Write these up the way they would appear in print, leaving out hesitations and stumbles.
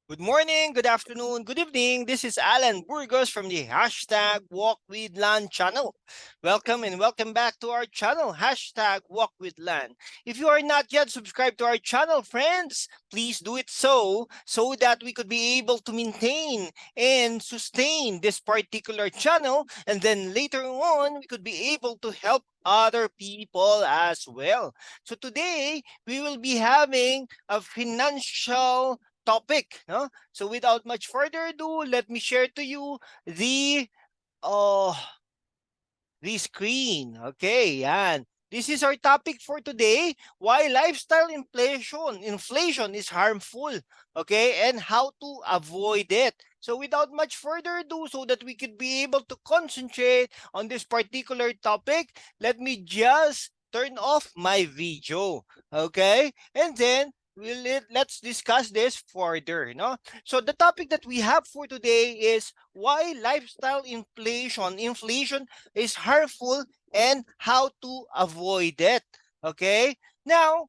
Good morning, good afternoon, good evening. This is Alan Burgos from the #WalkWithLan channel. Welcome and welcome back to our channel, #WalkWithLan. If you are not yet subscribed to our channel, friends, please do it so that we could be able to maintain and sustain this particular channel. And then later on, we could be able to help other people as well. So today, we will be having a financial topic, no? So without much further ado, let me share to you the uh the screen. Okay, yan. This is our topic for today, why lifestyle inflation is harmful, okay, and how to avoid it. So without much further ado, so that we could be able to concentrate on this particular topic, let me just turn off my video, okay? And then let's discuss this further, no? So the topic that we have for today is why lifestyle inflation is harmful and how to avoid it. Okay? Now,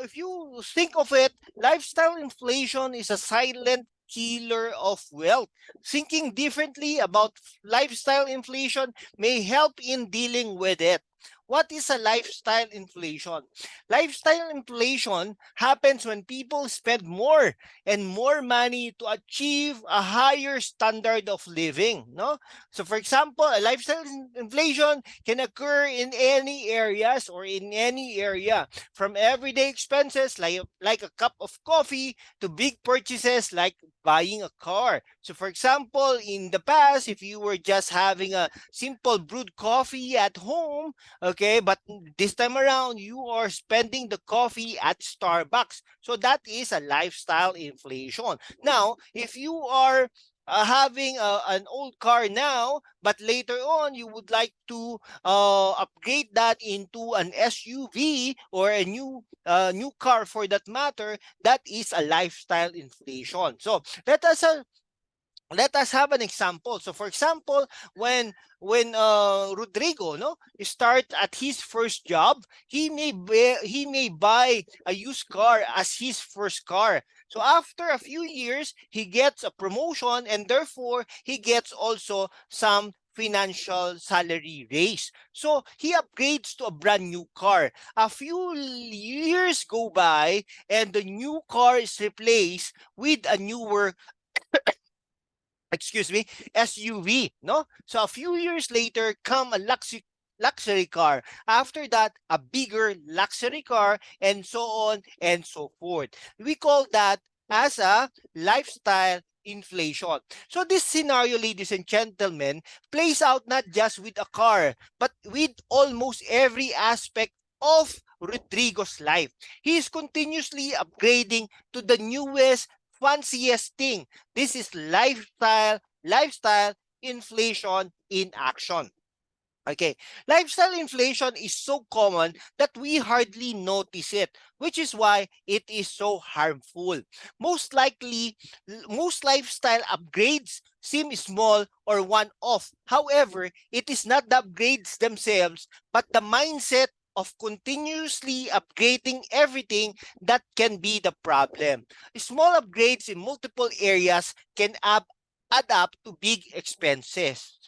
if you think of it, lifestyle inflation is a silent killer of wealth. Thinking differently about lifestyle inflation may help in dealing with it. What is a lifestyle inflation? Lifestyle inflation happens when people spend more and more money to achieve a higher standard of living, no? So for example, a lifestyle inflation can occur in any areas or in any area, from everyday expenses like a cup of coffee to big purchases like buying a car. So for example, in the past, if you were just having a simple brewed coffee at home, okay, but this time around you are spending the coffee at Starbucks. So that is a lifestyle inflation. Now, if you are having an old car now, but later on you would like to upgrade that into an SUV or a new car for that matter, that is a lifestyle inflation. So let us have an example. So for example, when Rodrigo no start at his first job, he may buy a used car as his first car. So after a few years, he gets a promotion and therefore he gets also some financial salary raise. So he upgrades to a brand new car. A few years go by and the new car is replaced with a newer, excuse me, SUV, no? So a few years later come a luxury car. After that, a bigger luxury car, and so on and so forth. We call that as a lifestyle inflation. So this scenario, ladies and gentlemen, plays out not just with a car, but with almost every aspect of Rodrigo's life. He is continuously upgrading to the newest, fanciest thing. This is lifestyle inflation in action. Okay, lifestyle inflation is so common that we hardly notice it, which is why it is so harmful. Most likely, most lifestyle upgrades seem small or one-off. However, it is not the upgrades themselves, but the mindset of continuously upgrading everything that can be the problem. Small upgrades in multiple areas can add up to big expenses.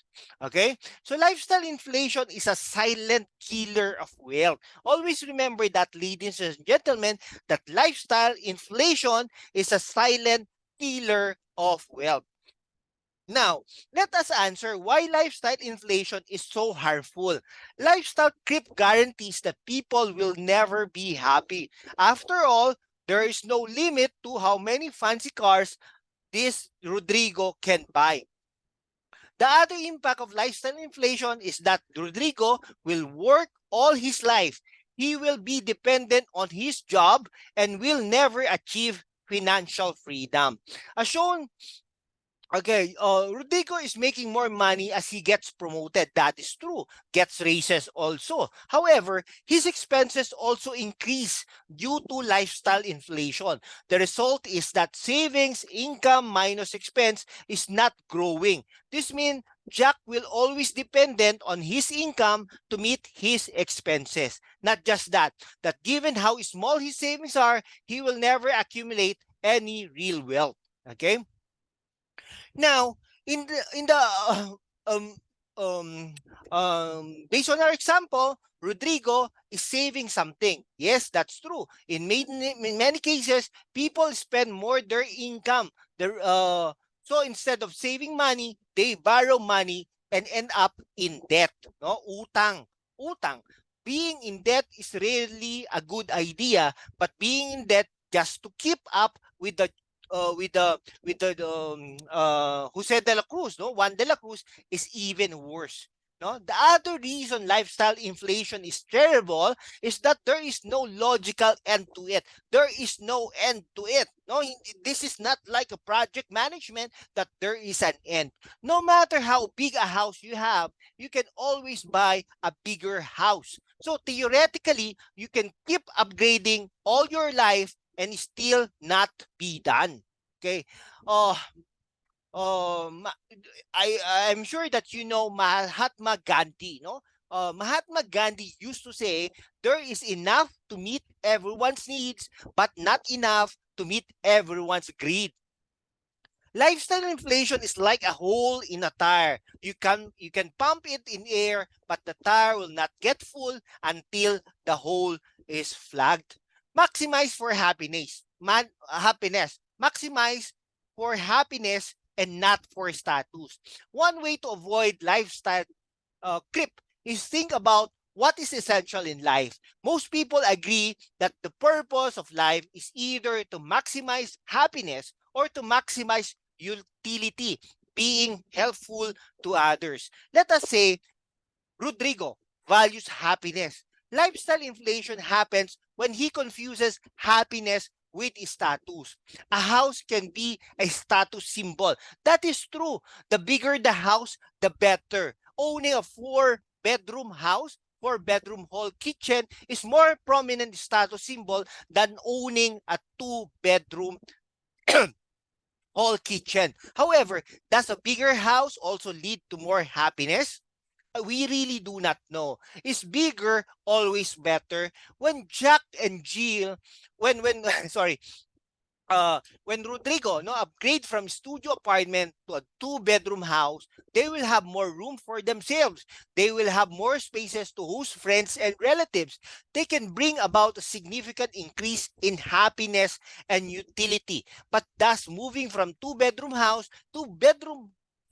Okay? So lifestyle inflation is a silent killer of wealth. Always remember that, ladies and gentlemen, that lifestyle inflation is a silent killer of wealth. Now, let us answer why lifestyle inflation is so harmful. Lifestyle creep guarantees that people will never be happy. After all, there is no limit to how many fancy cars this Rodrigo can buy. The other impact of lifestyle inflation is that Rodrigo will work all his life. He will be dependent on his job and will never achieve financial freedom. As shown, okay, Rodrigo is making more money as he gets promoted. That is true. Gets raises also. However, his expenses also increase due to lifestyle inflation. The result is that savings, income minus expense is not growing. This means Jack will always dependent on his income to meet his expenses. Not just that, that given how small his savings are, he will never accumulate any real wealth. Okay. Now, um um based on our example, Rodrigo is saving something. Yes, that's true. In many cases, people spend more their income. So instead of saving money, they borrow money and end up in debt. No, utang. Being in debt is really a good idea, but being in debt just to keep up with the Jose de la Cruz, no, Juan de la Cruz is even worse. No, the other reason lifestyle inflation is terrible is that there is no logical end to it. There is no end to it. No, this is not like a project management that there is an end. No matter how big a house you have, you can always buy a bigger house. So theoretically, you can keep upgrading all your life and still not be done. Okay. Uh, Ma- I'm sure that you know Mahatma Gandhi, no? Mahatma Gandhi used to say there is enough to meet everyone's needs, but not enough to meet everyone's greed. Lifestyle inflation is like a hole in a tire. You can pump it in air, but the tire will not get full until the hole is flagged. Maximize for happiness. Maximize for happiness and not for status. One way to avoid lifestyle creep is think about what is essential in life. Most people agree that the purpose of life is either to maximize happiness or to maximize utility, being helpful to others. Let us say Rodrigo values happiness. Lifestyle inflation happens when he confuses happiness with status. A house can be a status symbol. That is true. The bigger the house, the better. Owning a four-bedroom house, four-bedroom hall kitchen is more prominent status symbol than owning a two-bedroom hall kitchen. However, does a bigger house also lead to more happiness? We really do not know. Is bigger always better? When Jack and Jill, when sorry, when Rodrigo no upgrade from studio apartment to a two-bedroom house, they will have more room for themselves. They will have more spaces to host friends and relatives. They can bring about a significant increase in happiness and utility. But does moving from two-bedroom house to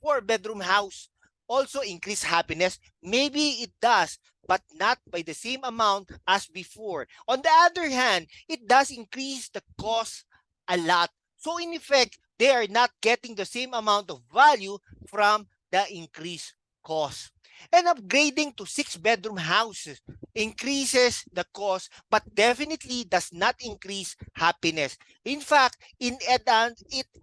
four-bedroom house also increase happiness? Maybe it does, but not by the same amount as before. On the other hand, it does increase the cost a lot. So in effect, they are not getting the same amount of value from the increased cost. And upgrading to six-bedroom houses increases the cost, but definitely does not increase happiness. In fact, it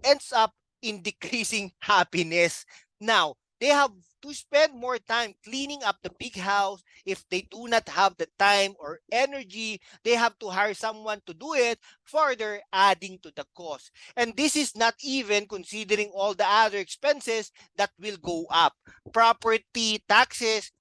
ends up in decreasing happiness. Now, they have to spend more time cleaning up the big house. If they do not have the time or energy, they have to hire someone to do it, further adding to the cost. And this is not even considering all the other expenses that will go up. Property, taxes,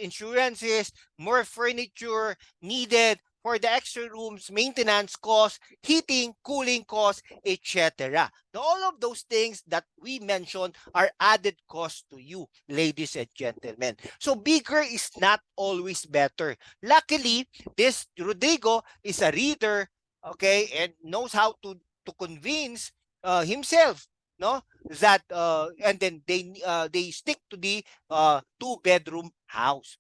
insurances, more furniture needed for the extra rooms, maintenance costs, heating, cooling costs, etc. Now, all of those things that we mentioned are added costs to you, ladies and gentlemen. So bigger is not always better. Luckily, this Rodrigo is a reader, okay, and knows how to convince himself, no, that and then they stick to the two-bedroom house.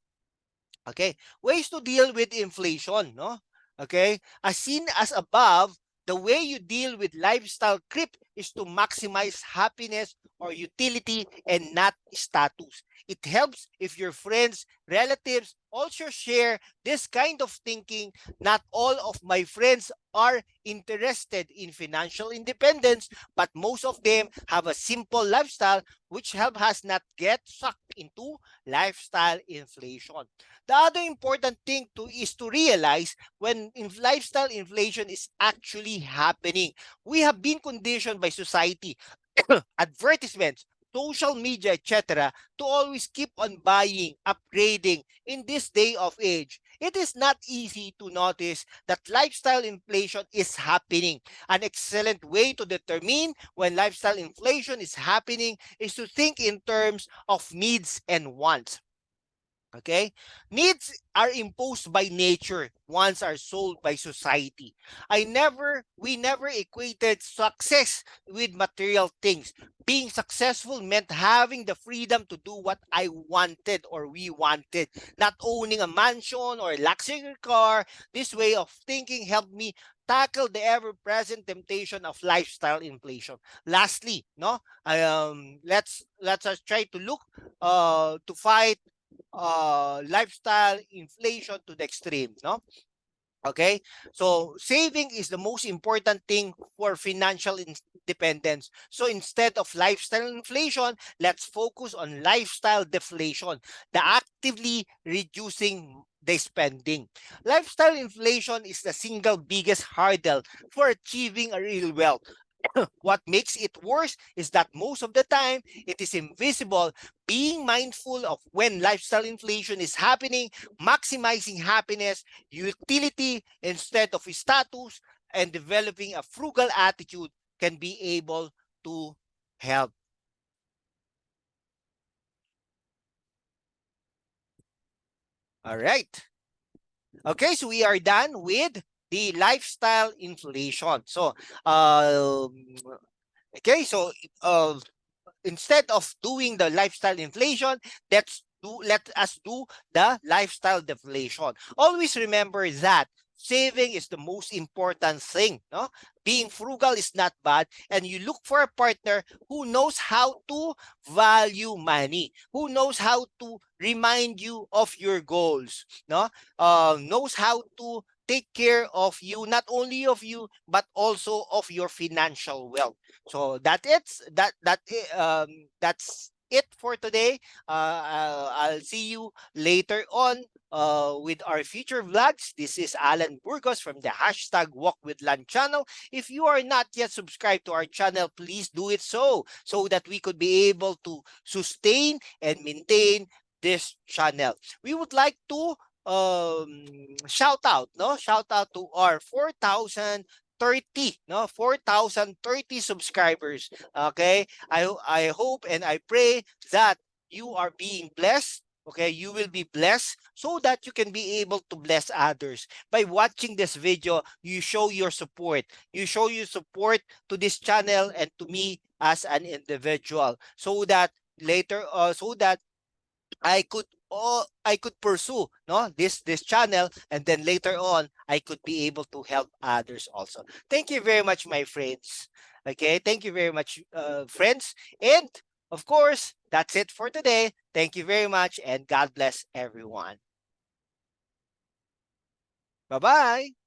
Okay, ways to deal with inflation, no? Okay, as seen as above, the way you deal with lifestyle creep is to maximize happiness or utility and not status. It helps if your friends, relatives also share this kind of thinking. Not all of my friends are interested in financial independence, but most of them have a simple lifestyle which help us not get sucked into lifestyle inflation. The other important thing is to realize when lifestyle inflation is actually happening. We have been conditioned by society, advertisements, social media, etc., to always keep on buying, upgrading in this day of age. It is not easy to notice that lifestyle inflation is happening. An excellent way to determine when lifestyle inflation is happening is to think in terms of needs and wants. Okay? Needs are imposed by nature, wants are sold by society. We never equated success with material things. Being successful meant having the freedom to do what I wanted or we wanted, not owning a mansion or a luxury car. This way of thinking helped me tackle the ever-present temptation of lifestyle inflation. Lastly, no, let's us try to look to fight lifestyle inflation to the extreme, no? Okay, so saving is the most important thing for financial independence. So instead of lifestyle inflation, let's focus on lifestyle deflation, the actively reducing the spending. Lifestyle inflation is the single biggest hurdle for achieving a real wealth. What makes it worse is that most of the time it is invisible. Being mindful of when lifestyle inflation is happening, maximizing happiness, utility instead of status, and developing a frugal attitude can be able to help. All right. Okay, so we are done with the lifestyle inflation. So, um, okay, so uh, instead of doing the lifestyle inflation, let us do the lifestyle deflation. Always remember that saving is the most important thing. No, being frugal is not bad, and you look for a partner who knows how to value money, who knows how to remind you of your goals. No, knows how to take care of you, not only of you but also of your financial wealth. So that's it for today. I'll see you later on with our future vlogs. This is Alan Burgos from the hashtag Walk with Lan channel. If you are not yet subscribed to our channel, please do it so that we could be able to sustain and maintain this channel. We would like to shout out to our 4,030 no 4,030 subscribers. Okay, I hope and I pray that you are being blessed. Okay, you will be blessed so that you can be able to bless others. By watching this video, you show your support. You show your support to this channel and to me as an individual, so that later so that I could pursue this channel, and then later on I could be able to help others also. Thank you very much, my friends. Okay, thank you very much, friends. And of course, that's it for today. Thank you very much, and God bless everyone. Bye bye.